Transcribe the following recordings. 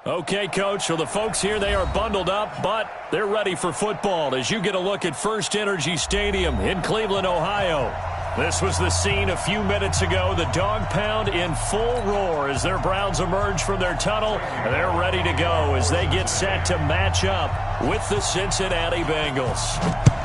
Okay, Coach, so the folks here, they are bundled up, but they're ready for football as you get a look at First Energy Stadium in Cleveland, Ohio. This was the scene a few minutes ago. The dog pound in full roar as their Browns emerge from their tunnel. They're ready to go as they get set to match up with the Cincinnati Bengals.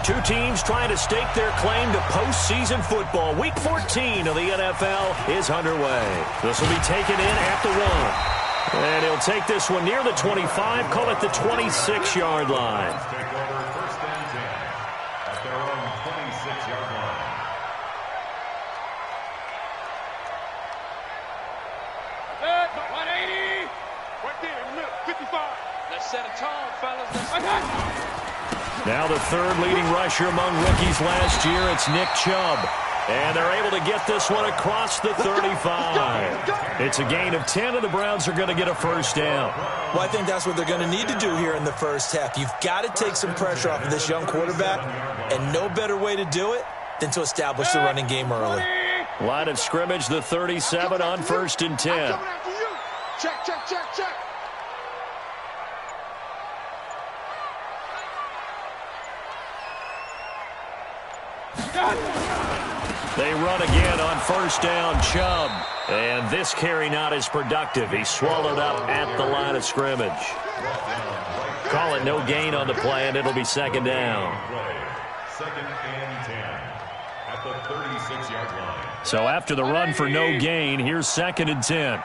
Two teams trying to stake their claim to postseason football. Week 14 of the NFL is underway. This will be taken in at the 1. And he'll take this one near the 25, call it the 26-yard line. Take over first and 10 at their own 26-yard line. Set, 180. Right there in the middle, 55. Let's set a tone, fellas. Now the third leading rusher among rookies last year, it's Nick Chubb. And they're able to get this one across the 35. It's a gain of 10, and the Browns are going to get a first down. Well, I think that's what they're going to need to do here in the first half. You've got to take some pressure off of this young quarterback, and no better way to do it than to establish the running game early. Line of scrimmage, the 37 on first and 10. Check, check, check, check. They run again on first down, Chubb. And this carry not as productive. He's swallowed up at the line of scrimmage. Call it no gain on the play, and it'll be second down. Second and 10 at the 36-yard line. So after the run for no gain, here's second and 10.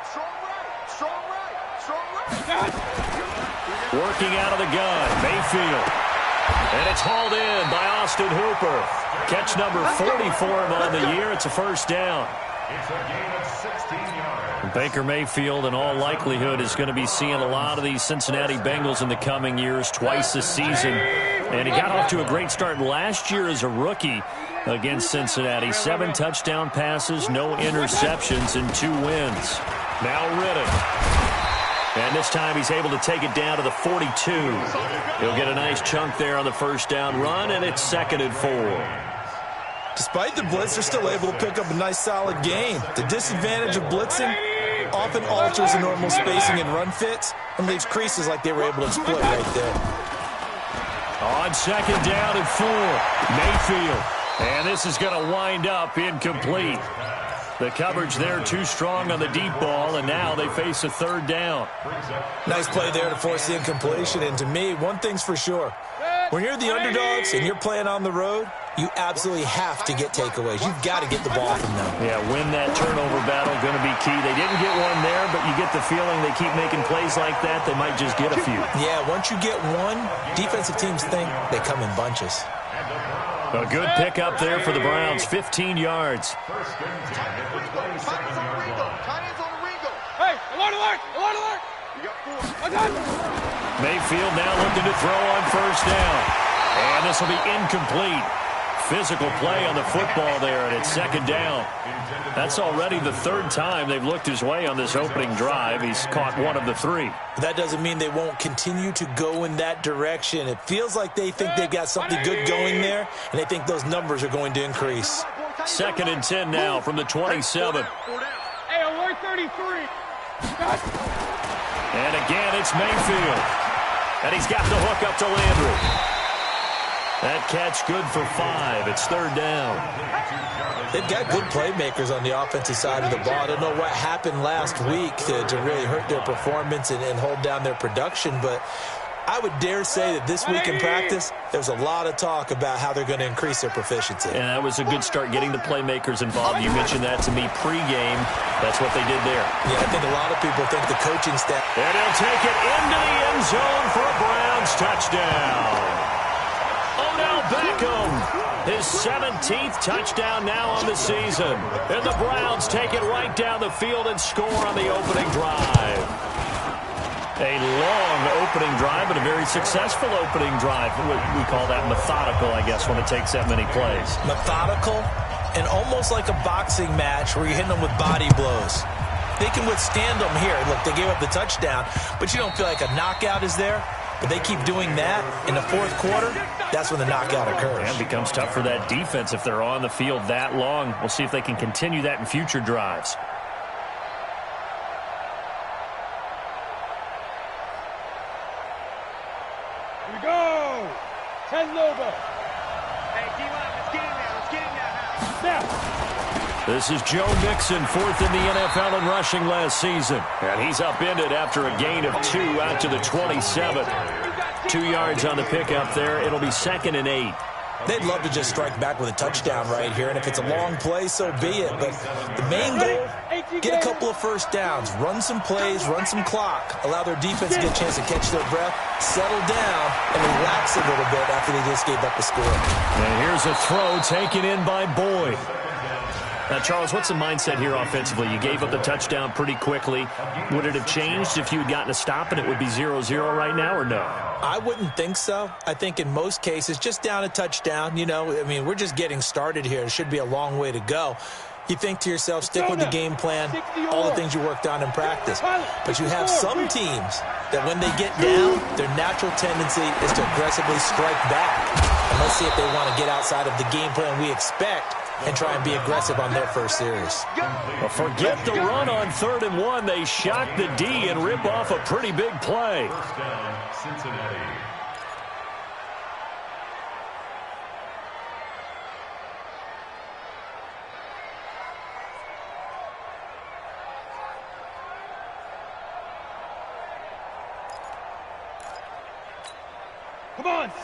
Working out of the gun, Mayfield. And it's hauled in by Austin Hooper. Catch number 40 for him on the year. It's a first down. It's a gain of 16 yards. Baker Mayfield, in all likelihood, is going to be seeing a lot of these Cincinnati Bengals in the coming years, twice this season. And he got off to a great start last year as a rookie against Cincinnati. 7 touchdown passes, no interceptions, and 2 wins. Now Riddick. And this time he's able to take it down to the 42. He'll get a nice chunk there on the first down run, and it's second and 4. Despite the blitz, they're still able to pick up a nice, solid gain. The disadvantage of blitzing often alters the normal spacing and run fits and leaves creases like they were able to exploit right there. On second down and 4, Mayfield. And this is going to wind up incomplete. The coverage there too strong on the deep ball, and now they face a third down. Nice play there to force the incompletion, and to me, one thing's for sure. When you're the underdogs and you're playing on the road, you absolutely have to get takeaways. You've got to get the ball from them. Yeah, win that turnover battle, going to be key. They didn't get one there, but you get the feeling they keep making plays like that, they might just get a few. Yeah, once you get one, defensive teams think they come in bunches. A good pickup there for the Browns, 15 yards. First and 10 at the 27-yard line. Hey, alert, alert, alert, alert. You got 4. Mayfield now looking to throw on first down. And this will be incomplete. Physical play on the football there, and it's second down. That's already the third time they've looked his way on this opening drive. He's caught one of the 3. That doesn't mean they won't continue to go in that direction. It feels like they think they've got something good going there, and they think those numbers are going to increase. Second and 10 now from the 27. Hey, alert 33. And again, it's Mayfield. And he's got the hook up to Landry. That catch good for 5. It's third down. They've got good playmakers on the offensive side of the ball. I don't know what happened last week to really hurt their performance and hold down their production, but I would dare say that this week in practice, there's a lot of talk about how they're going to increase their proficiency. And that was a good start getting the playmakers involved. You mentioned that to me pregame. That's what they did there. Yeah, I think a lot of people think the coaching staff. And he'll take it into the end zone for a Browns touchdown. Odell Beckham, his 17th touchdown now on the season. And the Browns take it right down the field and score on the opening drive. A long opening drive, but a very successful opening drive. We call that methodical, I guess, when it takes that many plays. Methodical and almost like a boxing match where you're hitting them with body blows. They can withstand them here. Look, they gave up the touchdown, but you don't feel like a knockout is there. But they keep doing that in the fourth quarter, that's when the knockout occurs. And it becomes tough for that defense if they're on the field that long. We'll see if they can continue that in future drives. 10 Lobo. Hey, D-line, let's get in there. Let's get in there. Now. This is Joe Mixon, fourth in the NFL in rushing last season. And he's upended after a gain of 2 out to the 27. 2 yards on the pickup there. It'll be 2nd and 8. They'd love to just strike back with a touchdown right here, and if it's a long play, so be it. But the main goal, get a couple of first downs, run some plays, run some clock, allow their defense to get a chance to catch their breath, settle down, and relax a little bit after they just gave up a score. And here's a throw taken in by Boyd. Now, Charles, what's the mindset here offensively? You gave up the touchdown pretty quickly. Would it have changed if you had gotten a stop and it would be 0-0 right now, or no? I wouldn't think so. I think in most cases, just down a touchdown, we're just getting started here. It should be a long way to go. You think to yourself, stick with the game plan, all the things you worked on in practice. But you have some teams that when they get down, their natural tendency is to aggressively strike back. And let's see if they want to get outside of the game plan we expect and try and be aggressive on their first series. Well, forget the run on 3rd and 1. They shock the D and rip off a pretty big play. First down, Cincinnati.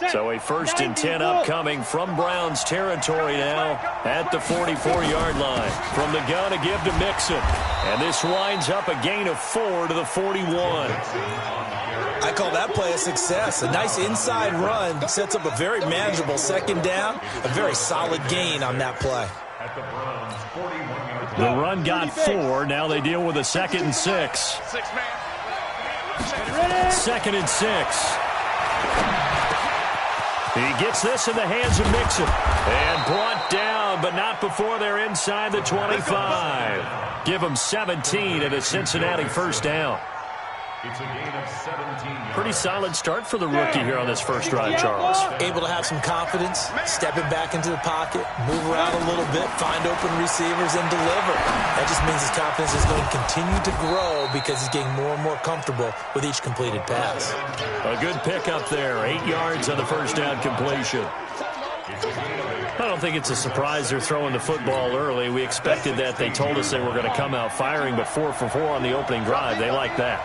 So a 1st and 10 upcoming from Browns territory now at the 44-yard line. From the gun, a give to Mixon. And this winds up a gain of 4 to the 41. I call that play a success. A nice inside run sets up a very manageable 2nd down. A very solid gain on that play. At the Browns, 41-yard line. The run got 4. Now they deal with a 2nd and 6. 2nd and 6. He gets this in the hands of Mixon. And brought down, but not before they're inside the 25. Give him 17 and a Cincinnati first down. It's a gain of 17 yards. Pretty solid start for the rookie here on this first drive, Charles. Able to have some confidence, stepping back into the pocket, move around a little bit, find open receivers, and deliver. That just means his confidence is going to continue to grow because he's getting more and more comfortable with each completed pass. A good pickup there. 8 yards on the first down completion. I don't think it's a surprise they're throwing the football early. We expected that. They told us they were going to come out firing, but 4 for 4 on the opening drive. They like that.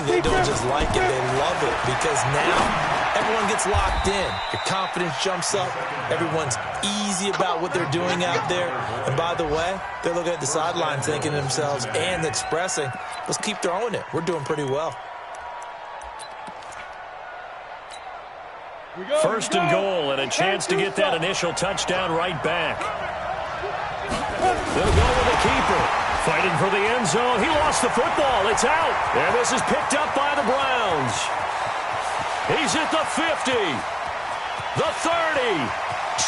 They don't just like it, they love it, because now everyone gets locked in. Your confidence jumps up. Everyone's easy about what they're doing out there. And by the way, they're looking at the sideline thinking to themselves and expressing, let's keep throwing it. We're doing pretty well. 1st and goal, and a chance to get that initial touchdown right back. They'll go with the keeper. Fighting for the end zone. He lost the football. It's out. And this is picked up by the Browns. He's at the 50, the 30,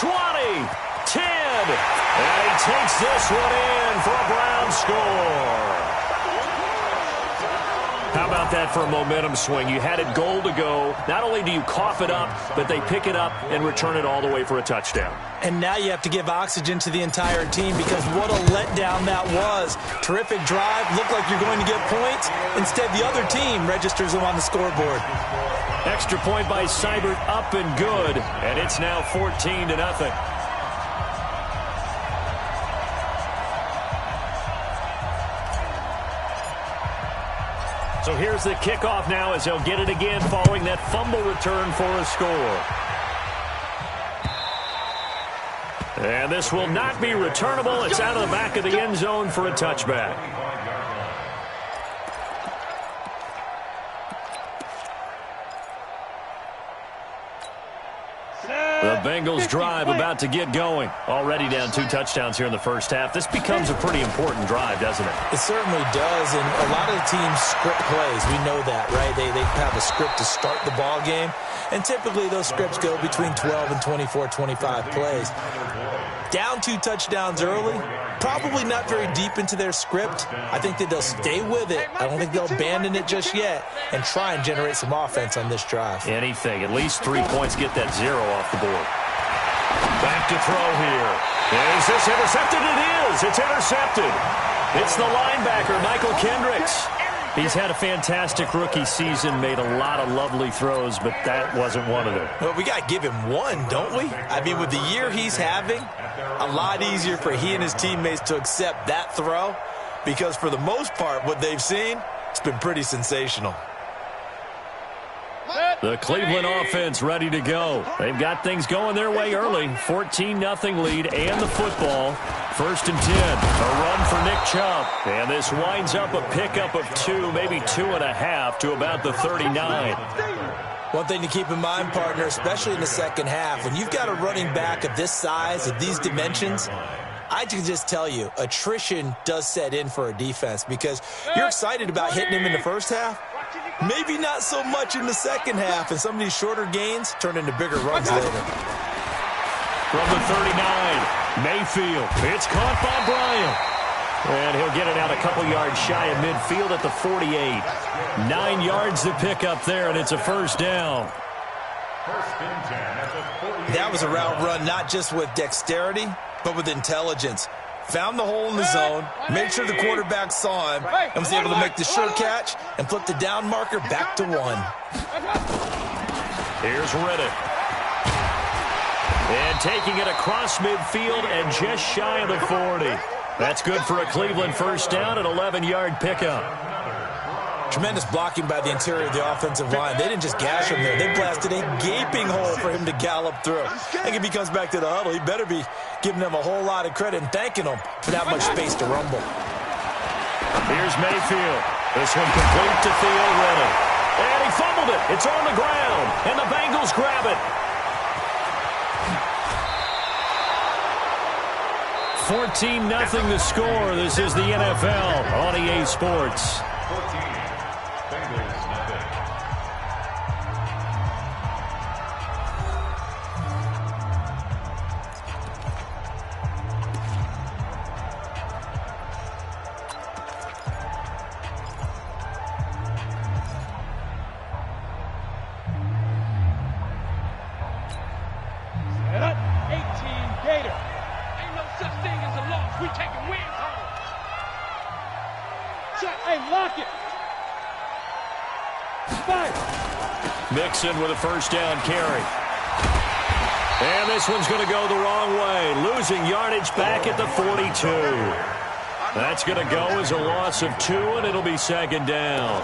20, 10. And he takes this one in for a Browns score. How about that for a momentum swing? You had it goal to go. Not only do you cough it up, but they pick it up and return it all the way for a touchdown. And now you have to give oxygen to the entire team because what a letdown that was. Terrific drive. Looked like you're going to get points. Instead, the other team registers them on the scoreboard. Extra point by Seibert, up and good. And it's now 14-0. So here's the kickoff now as they'll get it again following that fumble return for a score. And this will not be returnable. It's out of the back of the end zone for a touchback. The Bengals drive about to get going. Already down 2 touchdowns here in the first half. This becomes a pretty important drive, doesn't it? It certainly does, and a lot of the teams script plays. We know that, right? They have a script to start the ball game, and typically those scripts go between 12 and 24, 25 plays. Down 2 touchdowns early, probably not very deep into their script. I think that they'll stay with it. I don't think they'll abandon it just yet and try and generate some offense on this drive. Anything. At least 3 points, get that 0 off the board. Back to throw here. Is this intercepted? It is. It's intercepted. It's the linebacker, Michael Kendricks. He's had a fantastic rookie season, made a lot of lovely throws, but that wasn't one of them. Well, we got to give him one, don't we? I mean, with the year he's having, a lot easier for he and his teammates to accept that throw because for the most part, what they've seen, it's been pretty sensational. The Cleveland offense ready to go. They've got things going their way early. 14-0 lead and the football. 1st and 10. A run for Nick Chubb. And this winds up a pickup of 2, maybe 2.5 to about the 39. One thing to keep in mind, partner, especially in the second half, when you've got a running back of this size, of these dimensions, I can just tell you, attrition does set in for a defense because you're excited about hitting him in the first half. Maybe not so much in the second half, and some of these shorter gains turn into bigger runs later. From the 39, Mayfield. It's caught by Bryant. And he'll get it out a couple yards shy of midfield at the 48. 9 yards to pick up there, and it's a first down. That was a route run not just with dexterity, but with intelligence. Found the hole in the zone, made sure the quarterback saw him, and was able to make the sure catch and flip the down marker back to 1. Here's Riddick. And taking it across midfield and just shy of the 40. That's good for a Cleveland first down, an 11-yard pickup. Tremendous blocking by the interior of the offensive line. They didn't just gash him there. They blasted a gaping hole for him to gallop through. I think if he comes back to the huddle, he better be giving them a whole lot of credit and thanking them for that much space to rumble. Here's Mayfield. This one complete to Theo Riddick. And he fumbled it. It's on the ground. And the Bengals grab it. 14-0 the score. This is the NFL on EA Sports. 14. Bengals, nothing. Set up, 18 Gator. Ain't no such thing as a loss. We taking wins home. Shot, hey, lock it. Fire. Mixon with a first down carry. And this one's going to go the wrong way. Losing yardage back at the 42. That's going to go as a loss of 2, and it'll be second down.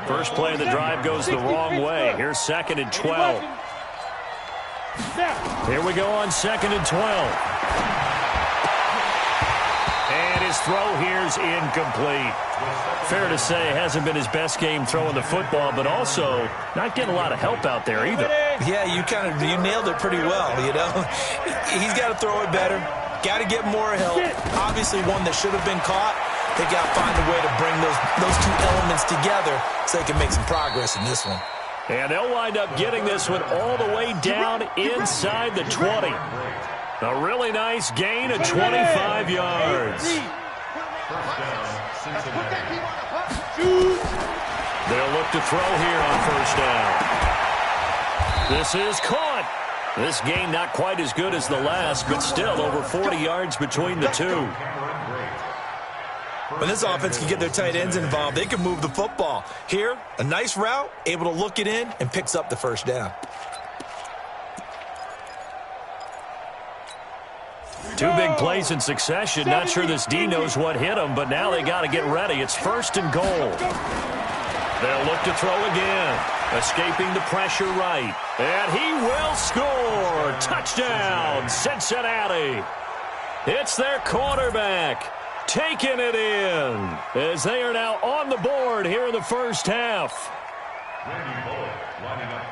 First play of the drive goes the wrong way. Here's 2nd and 12. Here we go on 2nd and 12. And his throw here's incomplete. Fair to say, hasn't been his best game throwing the football, but also not getting a lot of help out there either. Yeah, you nailed it pretty well, you know. He's got to throw it better. Got to get more help. Obviously one that should have been caught. They got to find a way to bring those two elements together so they can make some progress in this one. And they'll wind up getting this one all the way down inside the 20. A really nice gain of 25 yards. They'll look to throw here on first down. This is caught. This gain not quite as good as the last, but still over 40 yards between the two. When this offense can get their tight ends involved, they can move the football. Here, a nice route, able to look it in, and picks up the first down. Two big plays in succession. Not sure this D knows what hit him, but now they got to get ready. It's 1st and goal. They'll look to throw again. Escaping the pressure right. And he will score. Touchdown, Cincinnati. It's their quarterback taking it in as they are now on the board here in the first half.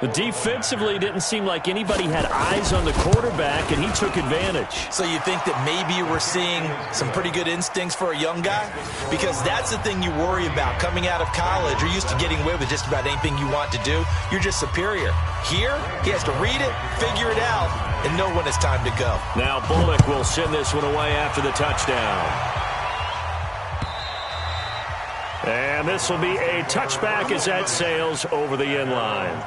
But defensively, didn't seem like anybody had eyes on the quarterback, and he took advantage. So you think that maybe we're seeing some pretty good instincts for a young guy? Because that's the thing you worry about. Coming out of college, you're used to getting away with just about anything you want to do. You're just superior. Here, he has to read it, figure it out, and know when it's time to go. Now Bullock will send this one away after the touchdown. And this will be a touchback as that sails over the end line.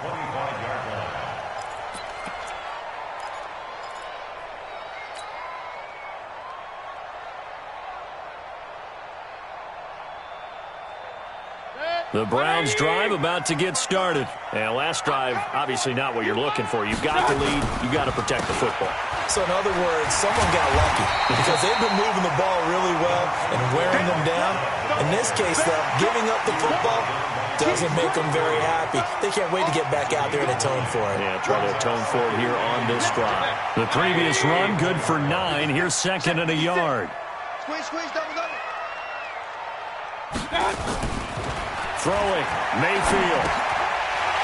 The Browns drive about to get started. And last drive, obviously not what you're looking for. You've got the lead. You've got to protect the football. So in other words, someone got lucky because they've been moving the ball really well and wearing them down. In this case, though, giving up the football doesn't make them very happy. They can't wait to get back out there and atone for it. Yeah, try to atone for it here on this drive. The previous run, good for 9. Here's second and a yard. Squeeze, double. Throwing, Mayfield.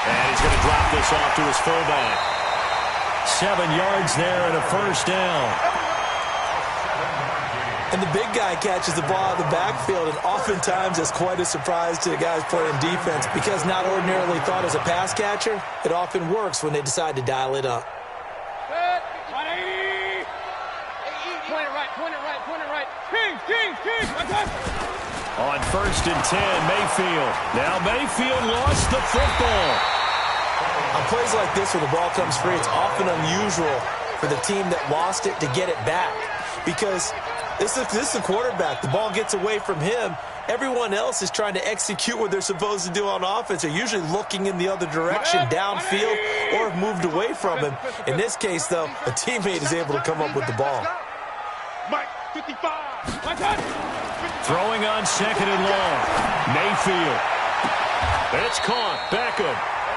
And he's going to drop this off to his fullback. 7 yards there and a first down. And the big guy catches the ball out of the backfield, and oftentimes it's quite a surprise to the guys playing defense because not ordinarily thought as a pass catcher, it often works when they decide to dial it up. 180. Point it right. Kings. On first and 10, Mayfield. Now Mayfield lost the football. On plays like this where the ball comes free, it's often unusual for the team that lost it to get it back because this is a quarterback. The ball gets away from him. Everyone else is trying to execute what they're supposed to do on offense. They're usually looking in the other direction, downfield, or have moved away from him. In this case, though, a teammate is able to come up with the ball. Mike, 55. Throwing on second and long. Mayfield. It's caught. Beckham.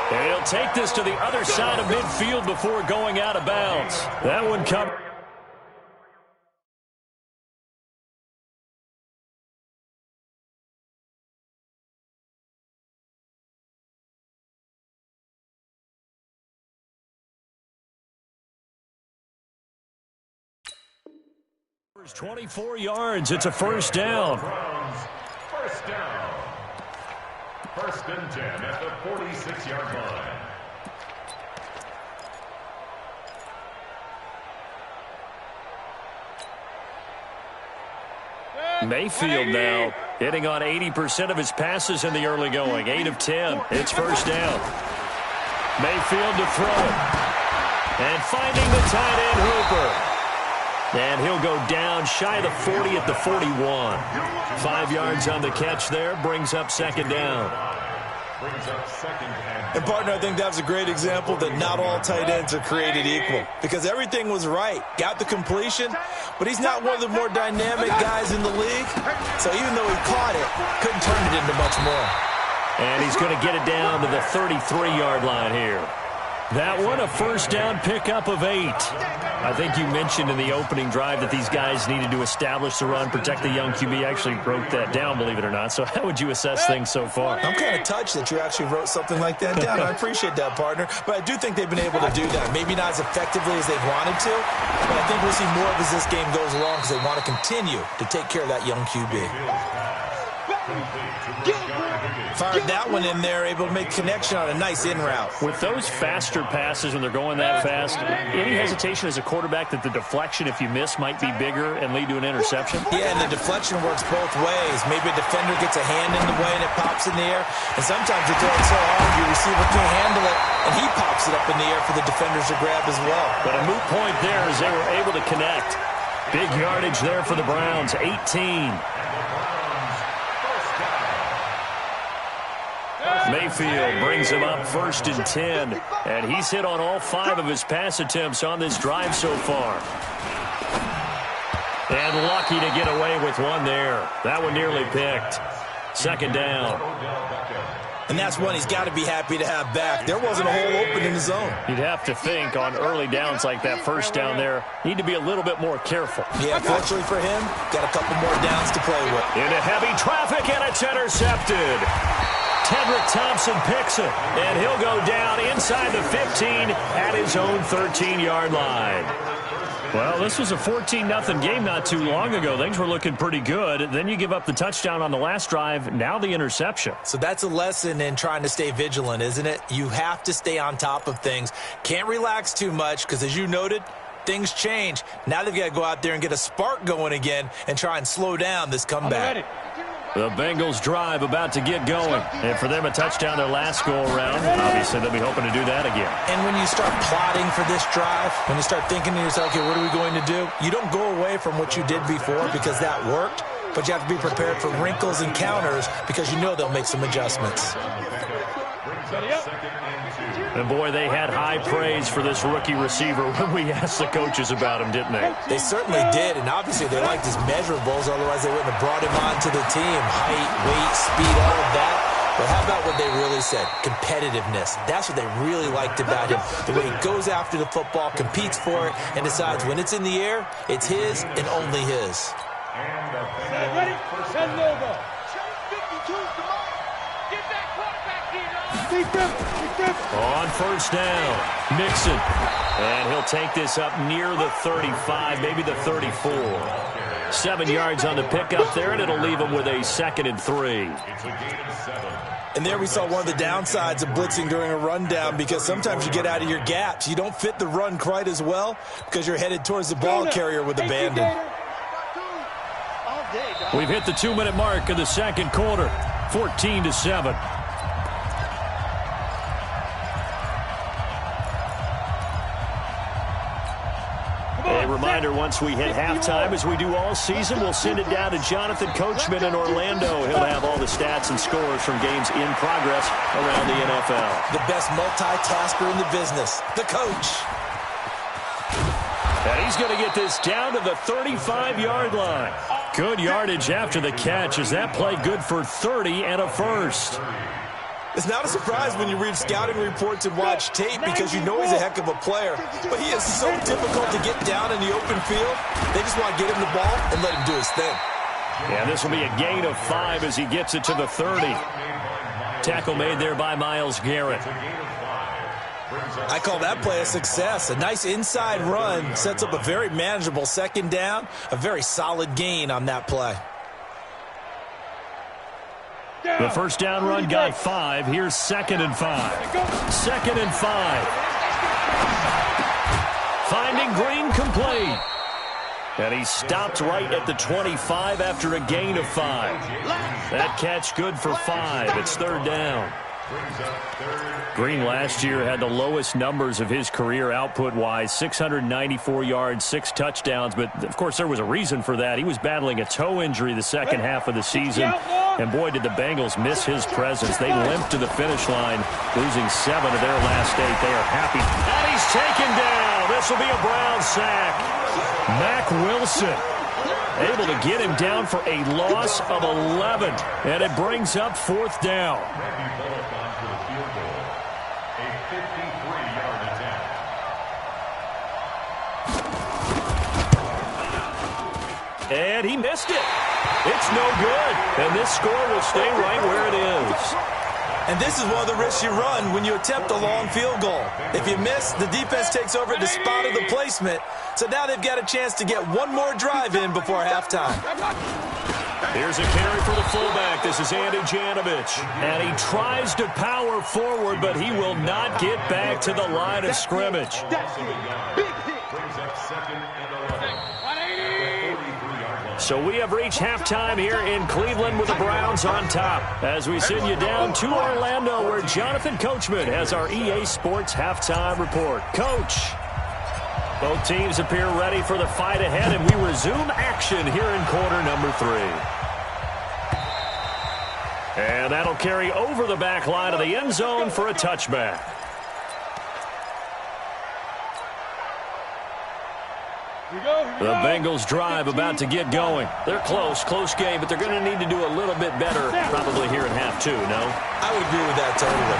And he'll take this to the other side of midfield before going out of bounds. That one covered. First 24 yards. It's a first down. First down. First and 10 at the 46-yard line. Mayfield now hitting on 80% of his passes in the early going. 8 of 10. It's first down. Mayfield to throw it. And finding the tight end Hooper. And he'll go down shy of the 40 at the 41. 5 yards on the catch there. Brings up second down. And, partner, I think that was a great example that not all tight ends are created equal because everything was right. Got the completion, but he's not one of the more dynamic guys in the league. So even though he caught it, couldn't turn it into much more. And he's going to get it down to the 33-yard line here. That one, a first down pickup of 8. I think you mentioned in the opening drive that these guys needed to establish the run, protect the young QB. Actually wrote that down, believe it or not. So how would you assess things so far? I'm kind of touched that you actually wrote something like that down. I appreciate that, partner. But I do think they've been able to do that. Maybe not as effectively as they wanted to, but I think we'll see more of as this game goes along because they want to continue to take care of that young QB. Fired that one in there, able to make connection on a nice in route. With those faster passes when they're going that fast, any hesitation as a quarterback that the deflection, if you miss, might be bigger and lead to an interception? Yeah, and the deflection works both ways. Maybe a defender gets a hand in the way and it pops in the air. And sometimes you throw it so hard, your receiver can't handle it, and he pops it up in the air for the defenders to grab as well. But a moot point there as they were able to connect. Big yardage there for the Browns, 18. Mayfield brings him up first and 10, and he's hit on all 5 of his pass attempts on this drive so far. And lucky to get away with one there. That one nearly picked. Second down. And that's one he's got to be happy to have back. There wasn't a hole open in the zone. You'd have to think on early downs like that first down there, need to be a little bit more careful. Yeah, fortunately for him, got a couple more downs to play with. Into heavy traffic, and it's intercepted. Tedrick Thompson picks it, and he'll go down inside the 15 at his own 13-yard line. Well, this was a 14-0 game not too long ago. Things were looking pretty good. Then you give up the touchdown on the last drive. Now the interception. So that's a lesson in trying to stay vigilant, isn't it? You have to stay on top of things. Can't relax too much because, as you noted, things change. Now they've got to go out there and get a spark going again and try and slow down this comeback. The Bengals drive about to get going. And for them, a touchdown their last go-around. Obviously, they'll be hoping to do that again. And when you start plotting for this drive, when you start thinking to yourself, okay, what are we going to do? You don't go away from what you did before because that worked. but you have to be prepared for wrinkles and counters because you know they'll make some adjustments. And boy, they had high praise for this rookie receiver when we asked the coaches about him, didn't they? They certainly did, and obviously they liked his measurables, otherwise they wouldn't have brought him onto the team. Height, weight, speed, all of that. But how about what they really said? Competitiveness. That's what they really liked about him. The way he goes after the football, competes for it, and decides when it's in the air, it's his and only his. Ready? Send it over. Get that quarterback here. On first down, Mixon. And he'll take this up near the 35, maybe the 34. 7 yards on the pickup there, and it'll leave him with a 2nd and 3. And there we saw one of the downsides of blitzing during a rundown, because sometimes you get out of your gaps. You don't fit the run quite as well because you're headed towards the ball carrier with abandon. We've hit the 2-minute mark of the second quarter, 14-7. A reminder, once we hit halftime, as we do all season, we'll send it down to Jonathan Coachman in Orlando. He'll have all the stats and scores from games in progress around the NFL. The best multitasker in the business, the coach. And he's going to get this down to the 35-yard line. Good yardage after the catch, as that play good for 30 and a first. It's not a surprise when you read scouting reports and watch tape, because you know he's a heck of a player. But he is so difficult to get down in the open field. They just want to get him the ball and let him do his thing. Yeah, this will be a gain of 5 as he gets it to the 30. Tackle made there by Myles Garrett. I call that play a success. A nice inside run sets up a very manageable 2nd down. A very solid gain on that play. The first down run got 5. Here's 2nd and 5. 2nd and 5. Finding Green complete. And he stopped right at the 25 after a gain of 5. That catch good for 5. It's 3rd down. Green last year had the lowest numbers of his career output-wise, 694 yards, 6 touchdowns. But, of course, there was a reason for that. He was battling a toe injury the second half of the season. And, boy, did the Bengals miss his presence. They limped to the finish line, losing 7 of their last 8. They are happy. And he's taken down. This will be a Brown sack. Mack Wilson able to get him down for a loss of 11. And it brings up 4th down. And he missed it. It's no good. And this score will stay right where it is. And this is one of the risks you run when you attempt a long field goal. If you miss, the defense takes over at the spot of the placement. So now they've got a chance to get one more drive in before halftime. Here's a carry for the fullback. This is Andy Janovich. And he tries to power forward, but he will not get back to the line of scrimmage. So we have reached halftime here in Cleveland with the Browns on top, as we send you down to Orlando, where Jonathan Coachman has our EA Sports halftime report. Coach, both teams appear ready for the fight ahead, and we resume action here in quarter number 3. And that'll carry over the back line of the end zone for a touchback. The Bengals drive about to get going. They're close game, but they're going to need to do a little bit better probably here in half 2, no? I would agree with that totally.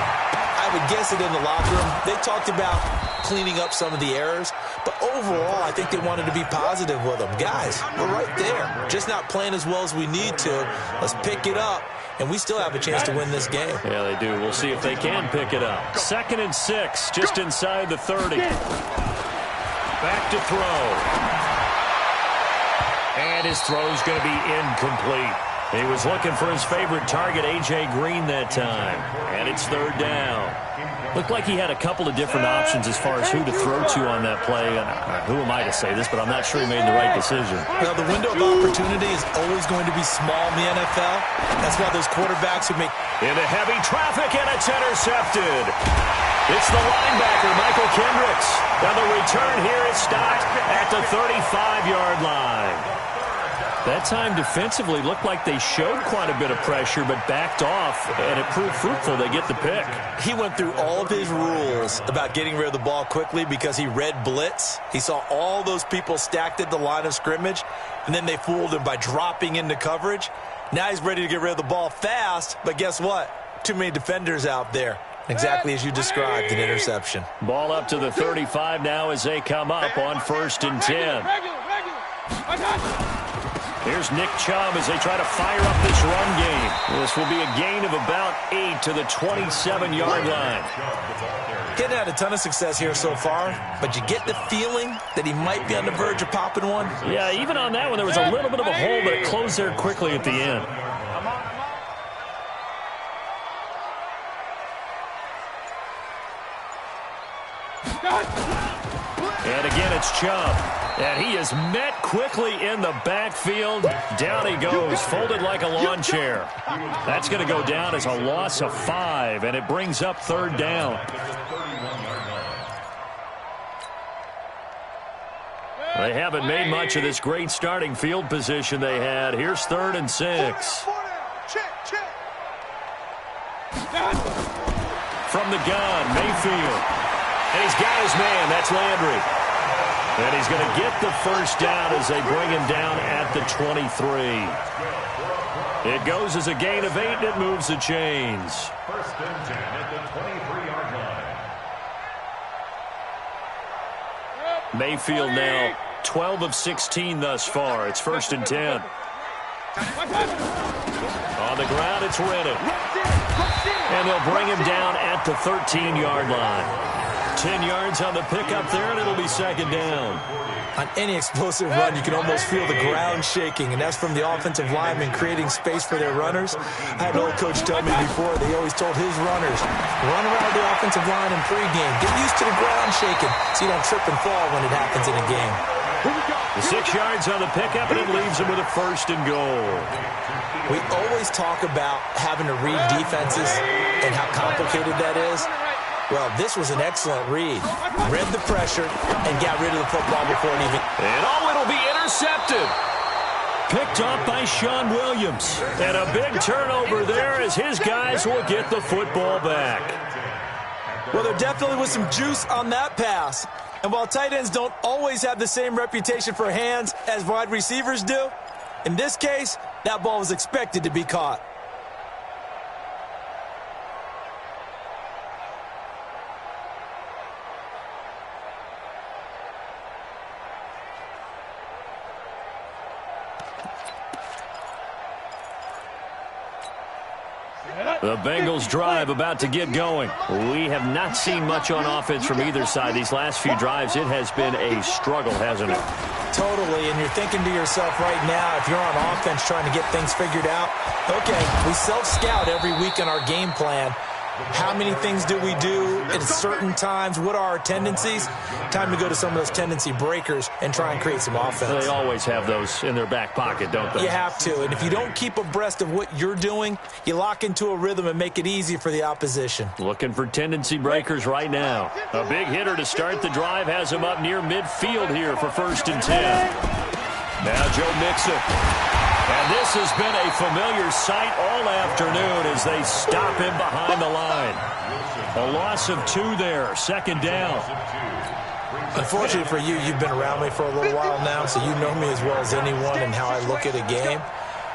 I would guess it in the locker room. They talked about cleaning up some of the errors, but overall, I think they wanted to be positive with them. Guys, we're right there. Just not playing as well as we need to. Let's pick it up, and we still have a chance to win this game. Yeah, they do. We'll see if they can pick it up. 2nd and 6, just inside the 30. Back to throw. And his throw's going to be incomplete. He was looking for his favorite target, A.J. Green, that time. And it's 3rd down. Looked like he had a couple of different options as far as who to throw to on that play. And who am I to say this, but I'm not sure he made the right decision. Well, the window of opportunity is always going to be small in the NFL. That's why those quarterbacks who make... Into heavy traffic, and it's intercepted. It's the linebacker, Michael Kendricks. Now the return here is stopped at the 35-yard line. That time defensively looked like they showed quite a bit of pressure but backed off, and it proved fruitful. They get the pick. He went through all of his rules about getting rid of the ball quickly because he read blitz. He saw all those people stacked at the line of scrimmage, and then they fooled him by dropping into coverage. Now he's ready to get rid of the ball fast, but guess what? Too many defenders out there. Exactly as you described, an interception. Ball up to the 35 now as they come up on 1st and 10. Here's Nick Chubb as they try to fire up this run game. This will be a gain of about 8 to the 27-yard line. Getting had a ton of success here so far, but you get the feeling that he might be on the verge of popping one. Yeah, even on that one, there was a little bit of a hole, but it closed there quickly at the end. And again, it's Chubb. And he is met quickly in the backfield. Down he goes, folded like a lawn chair. That's going to go down as a loss of 5, and it brings up 3rd down. They haven't made much of this great starting field position they had. Here's 3rd and 6. From the gun, Mayfield. And he's got his man. That's Landry. And he's going to get the 1st down as they bring him down at the 23. It goes as a gain of 8, and it moves the chains. 1st and 10 at the 23-yard line. Mayfield now 12 of 16 thus far. It's 1st and 10. On the ground, it's Rennan. And they'll bring him down at the 13-yard line. 10 yards on the pickup there, and it'll be 2nd down. On any explosive run, you can almost feel the ground shaking, and that's from the offensive linemen creating space for their runners. I had an old coach tell me before, they always told his runners, run around the offensive line in pregame. Get used to the ground shaking so you don't trip and fall when it happens in a game. The 6 yards on the pickup, and it leaves them with a 1st and goal. We always talk about having to read defenses and how complicated that is. Well, this was an excellent read. Read the pressure and got rid of the football before it even... And it'll be intercepted. Picked off by Sean Williams. And a big turnover there as his guys will get the football back. Well, there definitely was some juice on that pass. And while tight ends don't always have the same reputation for hands as wide receivers do, in this case, that ball was expected to be caught. The Bengals drive about to get going. We have not seen much on offense from either side. These last few drives, it has been a struggle, hasn't it? Totally, and you're thinking to yourself right now, if you're on offense trying to get things figured out, okay, we self-scout every week in our game plan. How many things do we do at certain times? What are our tendencies? Time to go to some of those tendency breakers and try and create some offense. They always have those in their back pocket, don't they? You have to, and if you don't keep abreast of what you're doing, you lock into a rhythm and make it easy for the opposition. Looking for tendency breakers right now. A big hitter to start the drive has him up near midfield here for 1st and 10. Now Joe Mixon. And this has been a familiar sight all afternoon as they stop him behind the line. A loss of 2 there, 2nd down. Unfortunately for you, you've been around me for a little while now, so you know me as well as anyone and how I look at a game.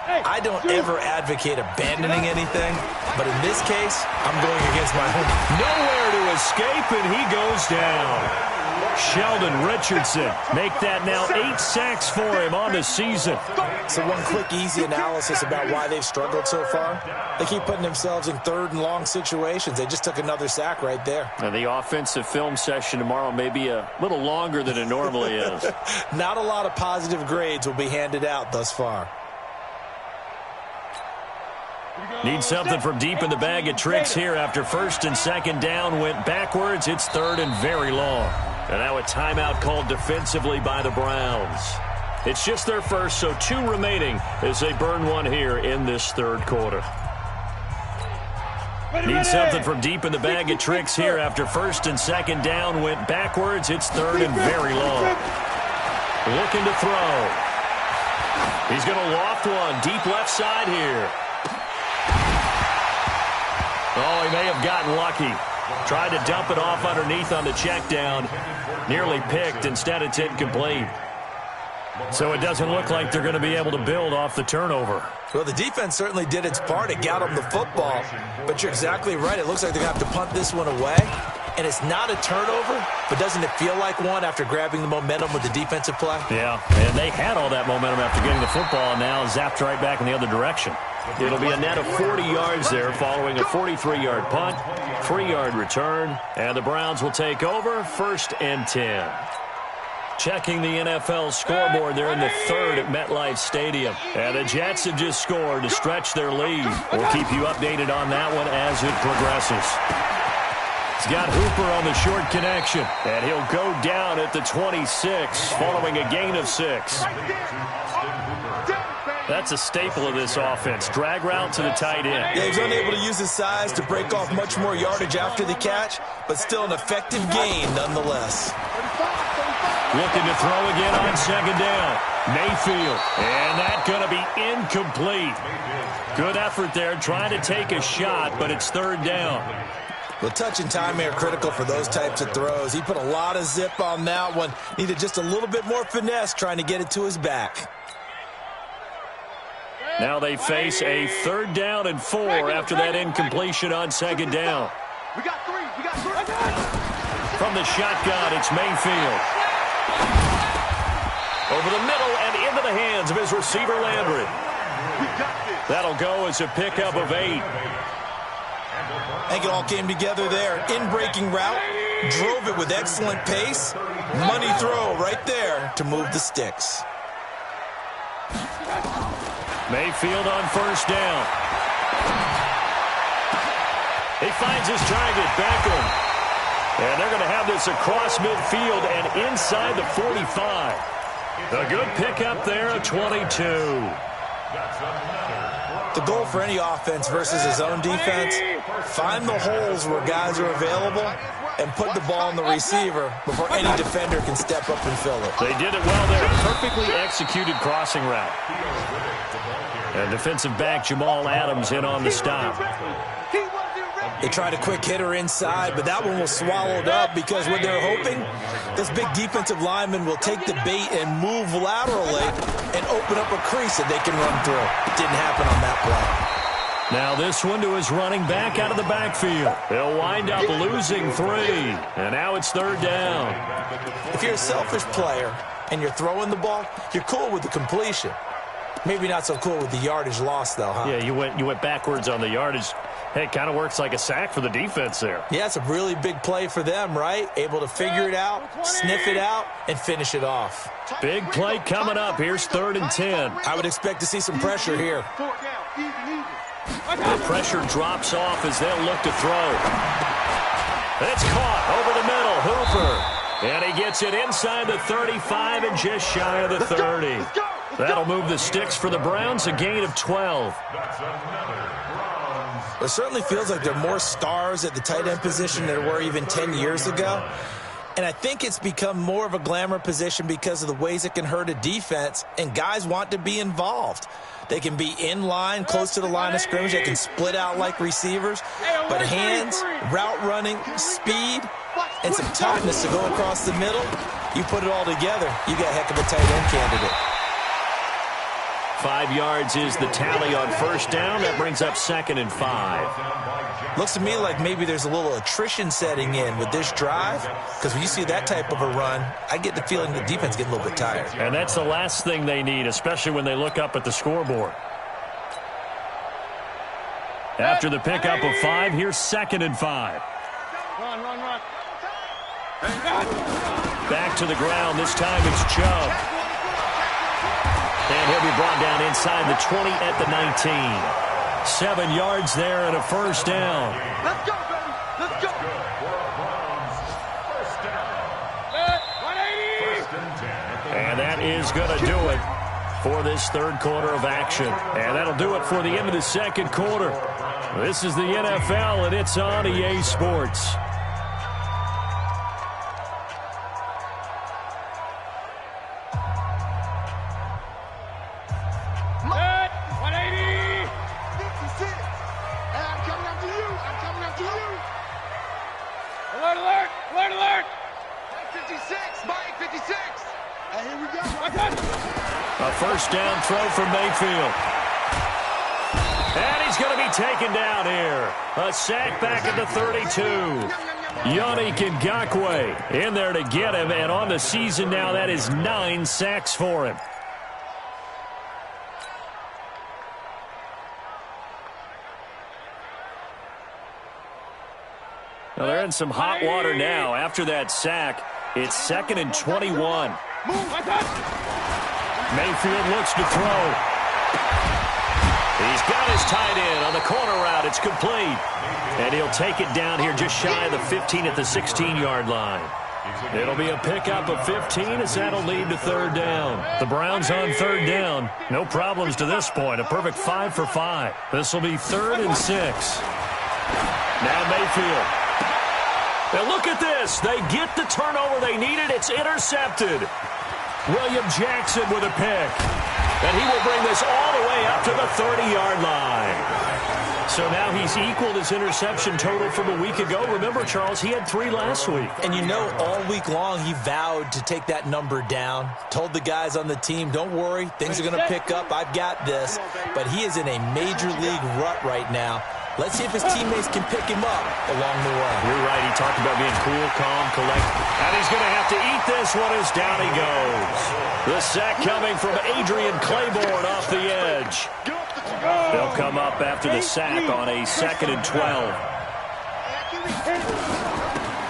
I don't ever advocate abandoning anything, but in this case, I'm going against my home. Nowhere to escape, and he goes down. Sheldon Richardson make that now 8 sacks for him on the season. So one quick, easy analysis about why they've struggled so far. They keep putting themselves in 3rd and long situations. They just took another sack right there. And the offensive film session tomorrow may be a little longer than it normally is. Not a lot of positive grades will be handed out thus far. Need something from deep in the bag of tricks here after 1st and 2nd down went backwards. It's 3rd and very long. And now a timeout called defensively by the Browns. It's just their first, so 2 remaining as they burn one here in this 3rd quarter. Need something from deep in the bag of tricks here after 1st and 2nd down went backwards. It's 3rd and very long. Looking to throw. He's going to loft one deep left side here. Oh, he may have gotten lucky. Tried to dump it off underneath on the check down. Nearly picked. Instead, it's incomplete. So it doesn't look like they're going to be able to build off the turnover. Well, the defense certainly did its part. It got them the football. But you're exactly right. It looks like they're going to have to punt this one away. And it's not a turnover, but doesn't it feel like one after grabbing the momentum with the defensive play? Yeah, and they had all that momentum after getting the football, and now zapped right back in the other direction. It'll be a net of 40 yards there following a 43-yard punt, 3-yard return, and the Browns will take over 1st and 10. Checking the NFL scoreboard, they're in the 3rd at MetLife Stadium. And the Jets have just scored to stretch their lead. We'll keep you updated on that one as it progresses. He's got Hooper on the short connection, and he'll go down at the 26 following a gain of 6. That's a staple of this offense. Drag route to the tight end. Yeah, he's unable to use his size to break off much more yardage after the catch, but still an effective gain nonetheless. Looking to throw again on 2nd down. Mayfield, and that's going to be incomplete. Good effort there trying to take a shot, but it's 3rd down. Well, touch and timing are critical for those types of throws. He put a lot of zip on that one. Needed just a little bit more finesse trying to get it to his back. Now they face a 3rd down and 4 after that incompletion on 2nd down. We got 3. From the shotgun, it's Mayfield. Over the middle and into the hands of his receiver, Landry. That'll go as a pickup of 8. I think it all came together there. In-breaking route, drove it with excellent pace. Money throw right there to move the sticks. Mayfield on 1st down. He finds his target, Beckham. And they're going to have this across midfield and inside the 45. A good pickup there at 22. The goal for any offense versus his own defense, find the holes where guys are available and put the ball on the receiver before any defender can step up and fill it. They did it well there. Perfectly executed crossing route. And defensive back Jamal Adams in on the stop. They tried a quick hitter inside, but that one was swallowed up because what they're hoping, this big defensive lineman will take the bait and move laterally and open up a crease that they can run through. It didn't happen on that play. Now this one to his running back out of the backfield. They'll wind up losing 3. And now it's 3rd down. If you're a selfish player and you're throwing the ball, you're cool with the completion. Maybe not so cool with the yardage loss, though, huh? Yeah, you went backwards on the yardage. Hey, it kind of works like a sack for the defense there. Yeah, it's a really big play for them, right? Able to figure it out, sniff it out, and finish it off. Big play coming up. Here's 3rd and 10. I would expect to see some pressure here. The pressure drops off as they'll look to throw. It's caught over the middle. Hooper. And he gets it inside the 35 and just shy of the 30. That'll move the sticks for the Browns, a gain of 12. It certainly feels like there are more stars at the tight end position than there were even 10 years ago. And I think it's become more of a glamour position because of the ways it can hurt a defense, and guys want to be involved. They can be in line, close to the line of scrimmage. They can split out like receivers. But hands, route running, speed, and some toughness to go across the middle, you put it all together, you got a heck of a tight end candidate. 5 yards is the tally on 1st down. That brings up 2nd and 5. Looks to me like maybe there's a little attrition setting in with this drive, because when you see that type of a run, I get the feeling the defense getting a little bit tired. And that's the last thing they need, especially when they look up at the scoreboard. After the pickup of 5, here's 2nd and 5. Run. Back to the ground. This time it's Chubb. And he'll be brought down inside the 20 at the 19. 7 yards there and a 1st down. Let's go, baby. Let's go. And that is going to do it for this 3rd quarter of action. And that'll do it for the end of the 2nd quarter. This is the NFL, and it's on EA Sports. first down throw from Mayfield. And he's going to be taken down here. A sack back at the 32. Yannick Ngakoue in there to get him. And on the season now, that is 9 sacks for him. Well, they're in some hot water now. After that sack, it's 2nd and 21. Mayfield looks to throw. He's got his tight end on the corner route. It's complete. And he'll take it down here just shy of the 15 at the 16-yard line. It'll be a pickup of 15 as that'll lead to 3rd down. The Browns on 3rd down. No problems to this point. A perfect 5 for 5. This will be 3rd and 6. Now Mayfield. Now look at this. They get the turnover they needed. It's intercepted. William Jackson with a pick. And he will bring this all the way up to the 30-yard line. So now he's equaled his interception total from a week ago. Remember, Charles, he had 3 last week. And you know, all week long he vowed to take that number down. Told the guys on the team, don't worry, things are going to pick up. I've got this. But he is in a major league rut right now. Let's see if his teammates can pick him up along the way. You're right. He talked about being cool, calm, collected. And he's going to have to eat this one as down he goes. The sack coming from Adrian Claiborne off the edge. They'll come up after the sack on a 2nd and 12.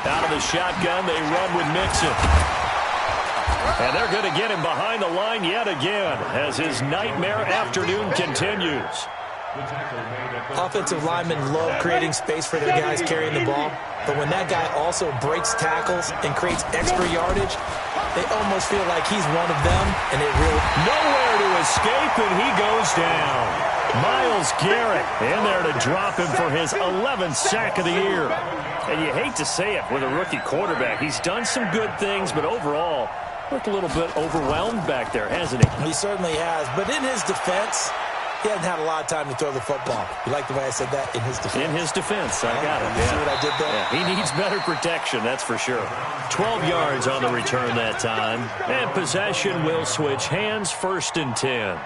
Out of the shotgun, they run with Mixon. And they're going to get him behind the line yet again as his nightmare afternoon continues. Offensive linemen love creating space for their guys carrying the ball, but when that guy also breaks tackles and creates extra yardage, they almost feel like he's one of them, and it really... Nowhere to escape, and he goes down. Myles Garrett in there to drop him for his 11th sack of the year. And you hate to say it with a rookie quarterback. He's done some good things, but overall, looked a little bit overwhelmed back there, hasn't he? He certainly has, but in his defense... he hasn't had a lot of time to throw the football. You like the way I said that? In his defense. In his defense. I got it. You see what I did there? Yeah, he needs better protection, that's for sure. 12 yards on the return that time. And possession will switch hands, 1st and 10.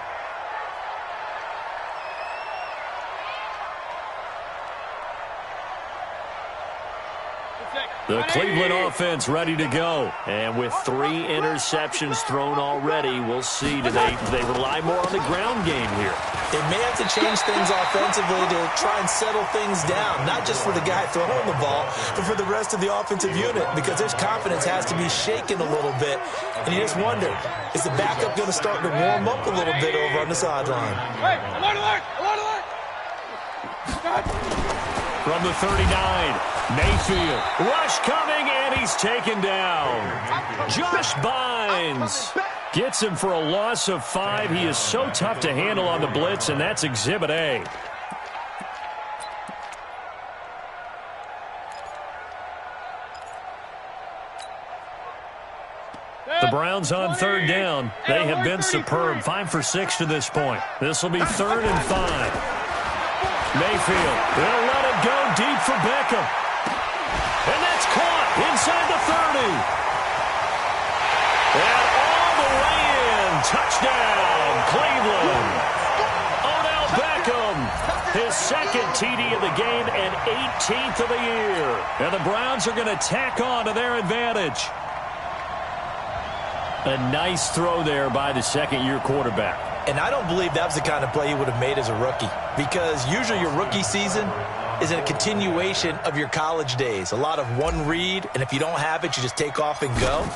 The Cleveland offense ready to go. And with 3 interceptions thrown already, we'll see. Do they rely more on the ground game here? They may have to change things offensively to try and settle things down, not just for the guy throwing the ball, but for the rest of the offensive unit, because their confidence has to be shaken a little bit. And you just wonder, is the backup going to start to warm up a little bit over on the sideline? Hey, alert! From the 39, Mayfield. Rush coming, and he's taken down. Josh Bynes gets him for a loss of 5. He is so tough to handle on the blitz, and that's Exhibit A. The Browns on 3rd down. They have been superb. 5 for 6 to this point. This will be 3rd and 5. Mayfield, they'll let it go deep for Beckham. And that's caught inside the 30. And all the way in. Touchdown, Cleveland. Odell Beckham, his 2nd TD of the game and 18th of the year. And the Browns are going to tack on to their advantage. A nice throw there by the 2nd-year quarterback. And I don't believe that was the kind of play he would have made as a rookie, because usually your rookie season is a continuation of your college days. A lot of one read, and if you don't have it, you just take off and go.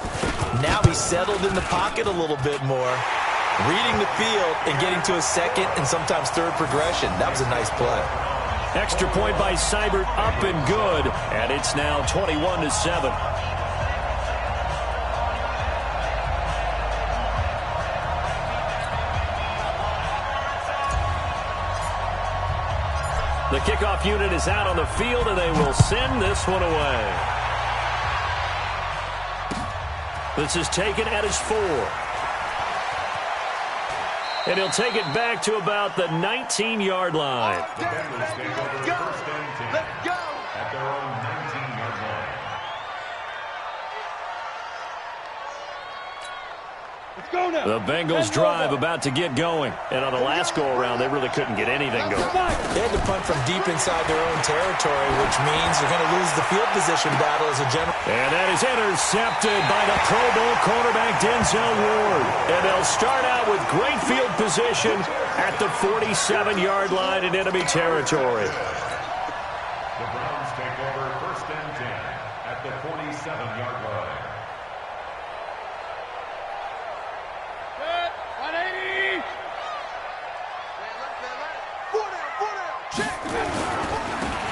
Now he's settled in the pocket a little bit more, reading the field and getting to a 2nd and sometimes 3rd progression. That was a nice play. Extra point by Seibert, up and good, and it's now 21-7. The kickoff unit is out on the field, and they will send this one away. This is taken at his 4. And he'll take it back to about the 19-yard line. Let's go! At their own 19-yard line. The Bengals drive about to get going. And on the last go-around, they really couldn't get anything going. They had to punt from deep inside their own territory, which means they're going to lose the field position battle as a general. And that is intercepted by the Pro Bowl quarterback Denzel Ward. And they'll start out with great field position at the 47-yard line in enemy territory. The Browns take over 1st and 10 at the 47-yard line.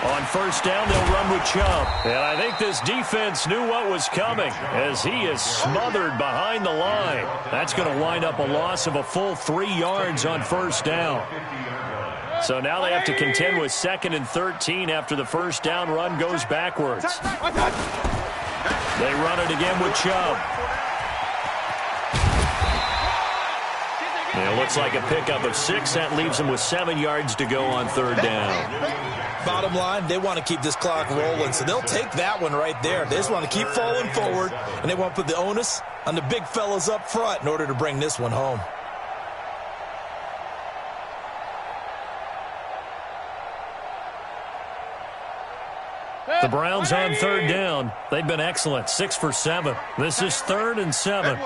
On 1st down, they'll run with Chubb. And I think this defense knew what was coming as he is smothered behind the line. That's going to wind up a loss of a full 3 yards on 1st down. So now they have to contend with 2nd and 13 after the 1st down run goes backwards. They run it again with Chubb. It looks like a pickup of 6. That leaves them with 7 yards to go on 3rd down. Bottom line, they want to keep this clock rolling, so they'll take that one right there. They just want to keep falling forward, and they want to put the onus on the big fellas up front in order to bring this one home. The Browns on 3rd down. They've been excellent, 6 for 7. This is 3rd and 7.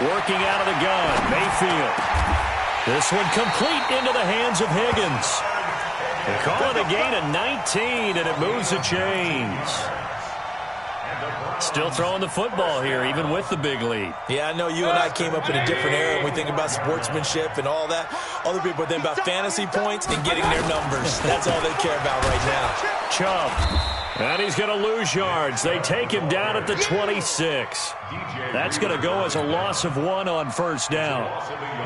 Working out of the gun, Mayfield. This one complete into the hands of Higgins. They call it a gain of 19, and it moves the chains. Still throwing the football here, even with the big lead. Yeah, I know you and I came up in a different era, and we think about sportsmanship and all that. Other people think about fantasy points and getting their numbers. That's all they care about right now. Chubb. And he's going to lose yards. They take him down at the 26. That's going to go as a loss of 1 on 1st down.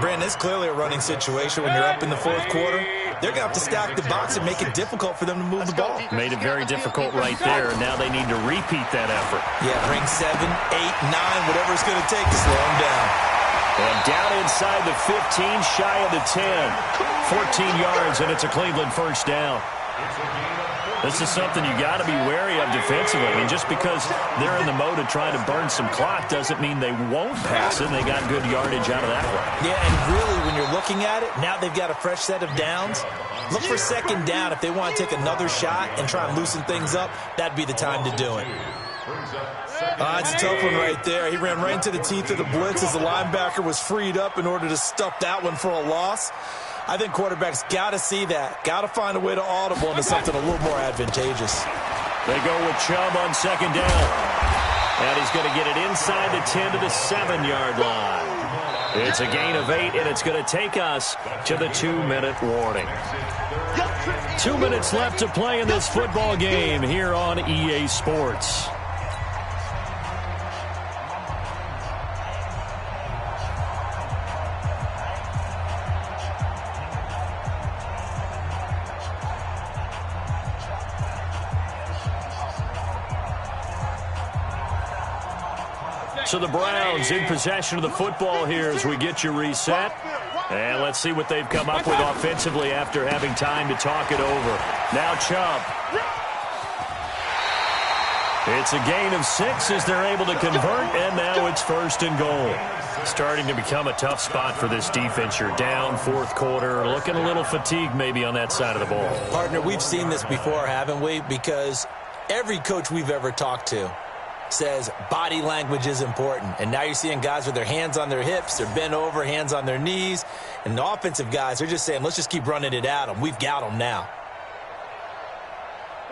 Brandon, it's clearly a running situation when you're up in the 4th quarter. They're going to have to stack the box and make it difficult for them to move the ball. Made it very difficult right there, and now they need to repeat that effort. Yeah, bring 7, 8, 9, whatever it's going to take to slow them down. And down inside the 15, shy of the 10. 14 yards, and it's a Cleveland 1st down. This is something you got to be wary of defensively. I mean, just because they're in the mode of trying to burn some clock doesn't mean they won't pass it. They got good yardage out of that one. Yeah, and really, when you're looking at it, now they've got a fresh set of downs. Look for 2nd down. If they want to take another shot and try and loosen things up, that'd be the time to do it. It's a tough one right there. He ran right into the teeth of the blitz as the linebacker was freed up in order to stuff that one for a loss. I think quarterbacks got to see that. Got to find a way to audible into something a little more advantageous. They go with Chubb on 2nd down. And he's going to get it inside the 10 to the 7-yard line. It's a gain of 8, and it's going to take us to the 2-minute warning. 2 minutes left to play in this football game here on EA Sports. So the Browns in possession of the football here as we get you reset. And let's see what they've come up with offensively after having time to talk it over. Now Chubb. It's a gain of 6 as they're able to convert, and now it's 1st and goal. Starting to become a tough spot for this defense. You're down 4th quarter, looking a little fatigued maybe on that side of the ball. Partner, we've seen this before, haven't we? Because every coach we've ever talked to says body language is important. And now you're seeing guys with their hands on their hips, they're bent over, hands on their knees. And the offensive guys, they're just saying, let's just keep running it at them. We've got them now.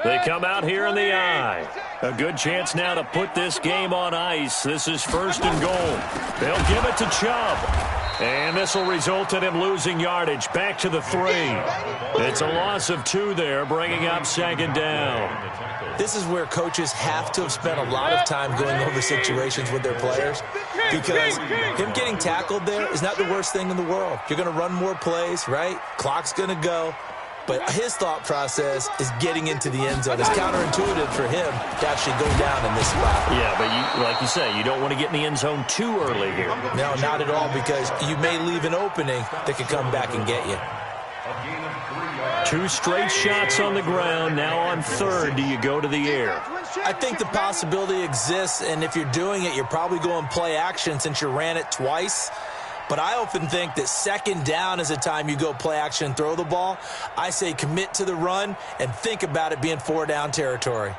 They come out here in the eye. A good chance now to put this game on ice. This is 1st and goal. They'll give it to Chubb. And this will result in him losing yardage. Back to the 3. It's a loss of 2 there, bringing up 2nd down. This is where coaches have to have spent a lot of time going over situations with their players, because him getting tackled there is not the worst thing in the world. You're going to run more plays, right? Clock's going to go. But his thought process is getting into the end zone. It's counterintuitive for him to actually go down in this spot. Yeah, but like you say, you don't want to get in the end zone too early here. No, not at all, because you may leave an opening that could come back and get you. A gain of 3 yards. 2 straight shots on the ground. Now on third, do you go to the air? I think the possibility exists, and if you're doing it, you're probably going play action since you ran it twice. But I often think that second down is the time you go play action and throw the ball. I say commit to the run and think about it being 4-down territory.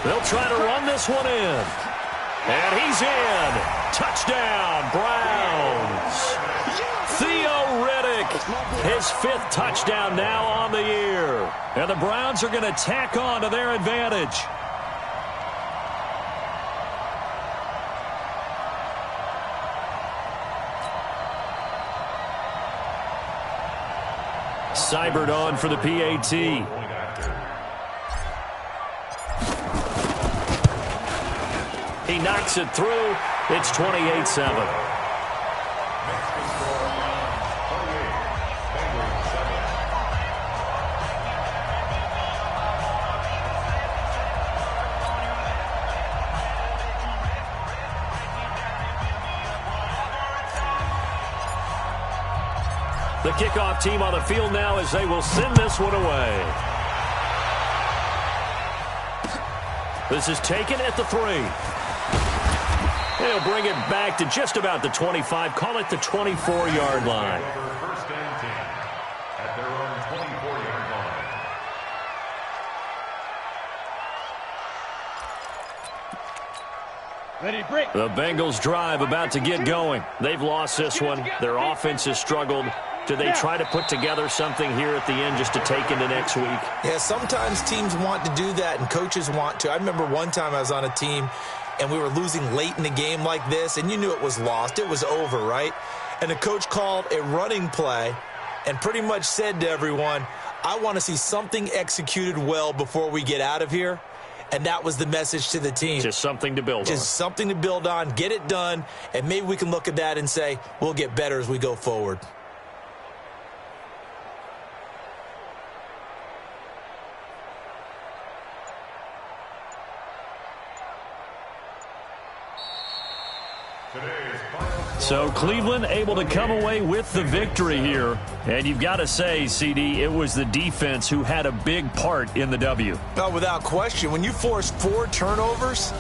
They'll try to run this one in. And he's in. Touchdown, Browns. Theo Riddick, his 5th touchdown now on the year. And the Browns are going to tack on to their advantage. Seibert on for the PAT. He knocks it through. It's 28-7. The kickoff team on the field now as they will send this one away. This is taken at the 3. They'll bring it back to just about the 25. Call it the 24-yard line. First and 10 at their own 24-yard line. Ready, break. The Bengals drive about to get going. They've lost this one. Their offense has struggled. Do they try to put together something here at the end just to take into next week? Yeah, sometimes teams want to do that and coaches want to. I remember one time I was on a team and we were losing late in the game like this, and you knew it was lost. It was over, right? And the coach called a running play and pretty much said to everyone, I want to see something executed well before we get out of here. And that was the message to the team. Just something to build on. Just something to build on, get it done, and maybe we can look at that and say, we'll get better as we go forward. So Cleveland able to come away with the victory here. And you've got to say, CD, it was the defense who had a big part in the W. No, without question. When you force 4 turnovers,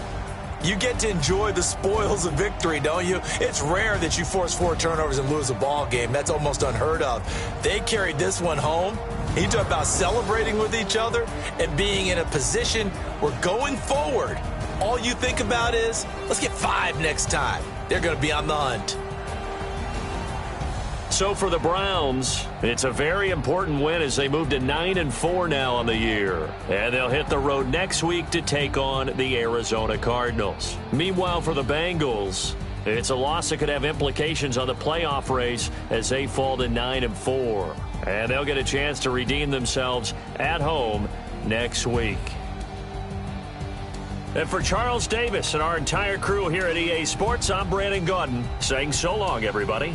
you get to enjoy the spoils of victory, don't you? It's rare that you force 4 turnovers and lose a ball game. That's almost unheard of. They carried this one home. You talk about celebrating with each other and being in a position where going forward, all you think about is, let's get 5 next time. They're going to be on the hunt. So for the Browns, it's a very important win as they move to 9-4 now on the year. And they'll hit the road next week to take on the Arizona Cardinals. Meanwhile, for the Bengals, it's a loss that could have implications on the playoff race as they fall to 9-4. And they'll get a chance to redeem themselves at home next week. And for Charles Davis and our entire crew here at EA Sports, I'm Brandon Gaudin saying so long, everybody.